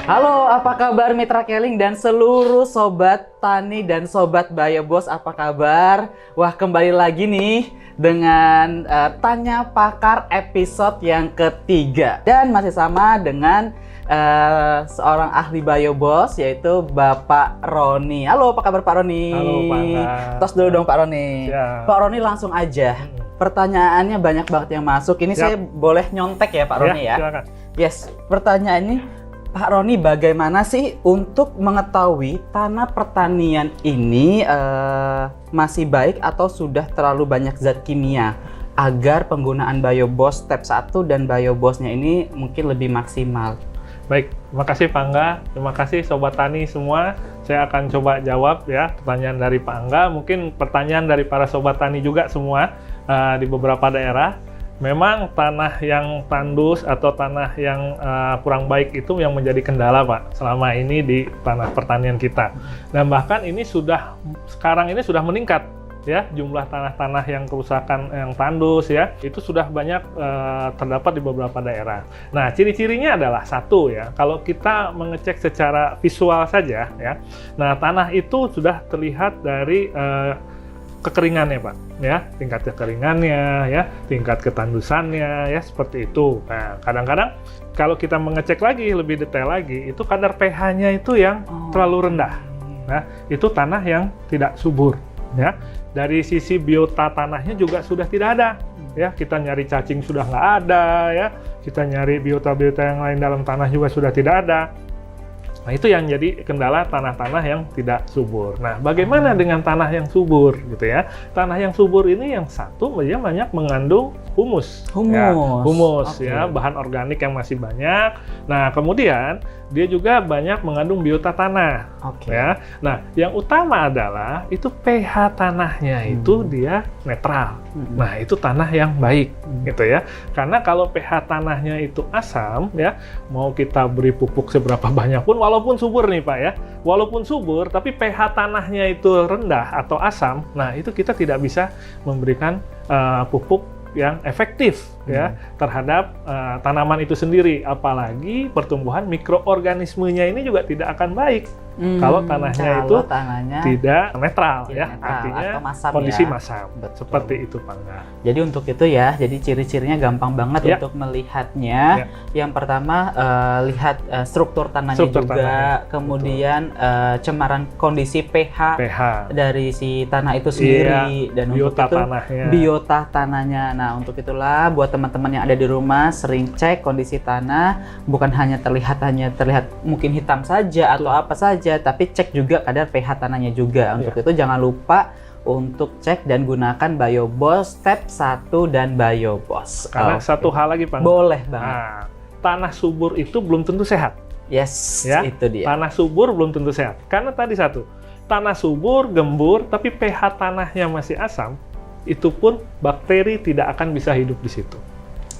Halo, apa kabar Mitra Keling dan seluruh Sobat Tani dan Sobat Biobos, apa kabar? Wah, kembali lagi nih dengan Tanya Pakar episode yang ketiga. Dan masih sama dengan seorang ahli Biobos, yaitu Bapak Roni. Halo, apa kabar Pak Roni? Halo Pak. Tos dulu dong Pak Roni. Siap. Pak Roni langsung aja. Pertanyaannya banyak banget yang masuk. Ini saya boleh nyontek ya Pak Roni ya? Silakan. Yes, pertanyaan ini Pak Roni, bagaimana sih untuk mengetahui tanah pertanian ini masih baik atau sudah terlalu banyak zat kimia agar penggunaan Biobos step 1 dan Biobosnya ini mungkin lebih maksimal? Baik, terima kasih Pak Angga, terima kasih Sobat Tani semua. Saya akan coba jawab ya pertanyaan dari Pak Angga, mungkin pertanyaan dari para Sobat Tani juga semua di beberapa daerah. Memang tanah yang tandus atau tanah yang kurang baik itu yang menjadi kendala Pak selama ini di tanah pertanian kita. Dan bahkan ini sekarang ini sudah meningkat ya, jumlah tanah-tanah yang kerusakan yang tandus ya, itu sudah banyak terdapat di beberapa daerah. Nah, ciri-cirinya adalah satu ya, kalau kita mengecek secara visual saja ya, nah tanah itu sudah terlihat dari kekeringannya Pak ya, tingkat kekeringannya ya, tingkat ketandusannya ya, seperti itu. Nah, kadang-kadang kalau kita mengecek lagi lebih detail lagi, itu kadar pH-nya itu yang terlalu rendah. Nah, itu tanah yang tidak subur ya. Dari sisi biota tanahnya juga sudah tidak ada ya, kita nyari cacing sudah nggak ada ya, kita nyari biota-biota yang lain dalam tanah juga sudah tidak ada. Nah, itu yang jadi kendala tanah-tanah yang tidak subur. Nah, bagaimana dengan tanah yang subur gitu ya? Tanah yang subur ini yang satu, dia banyak mengandung humus. Humus ya, bahan organik yang masih banyak. Nah, kemudian dia juga banyak mengandung biota tanah. Ya. Nah, yang utama adalah itu pH tanahnya itu dia netral. Nah, itu tanah yang baik gitu ya. Karena kalau pH tanahnya itu asam ya, mau kita beri pupuk seberapa banyak pun, walaupun subur nih Pak ya, walaupun subur tapi pH tanahnya itu rendah atau asam, nah itu kita tidak bisa memberikan pupuk yang efektif ya terhadap tanaman itu sendiri, apalagi pertumbuhan mikroorganismenya ini juga tidak akan baik kalau tanahnya itu tidak netral ya, artinya masam kondisi masam. Seperti itu Pak Angga. Jadi untuk itu ya, jadi ciri-cirinya gampang banget untuk melihatnya. Yang pertama lihat struktur tanahnya juga, kemudian cemaran kondisi pH dari si tanah itu sendiri, dan biota untuk itu biota tanahnya. Nah, untuk itulah buat teman-teman yang ada di rumah, sering cek kondisi tanah, bukan hanya terlihat mungkin hitam saja atau apa saja, tapi cek juga kadar pH tanahnya juga. Untuk itu jangan lupa untuk cek dan gunakan Biobos step 1 dan Biobos. Karena satu hal lagi Pak. Boleh banget. Nah, tanah subur itu belum tentu sehat. Yes, ya? Itu dia. Tanah subur belum tentu sehat. Karena tadi satu, tanah subur, gembur, tapi pH tanahnya masih asam, itu pun bakteri tidak akan bisa hidup di situ.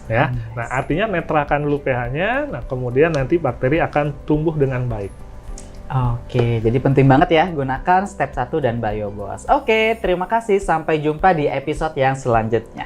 Ya, nah artinya netralkan dulu pH-nya, nah kemudian nanti bakteri akan tumbuh dengan baik. Oke, jadi penting banget ya gunakan step 1 dan Biobos. Oke, terima kasih, sampai jumpa di episode yang selanjutnya.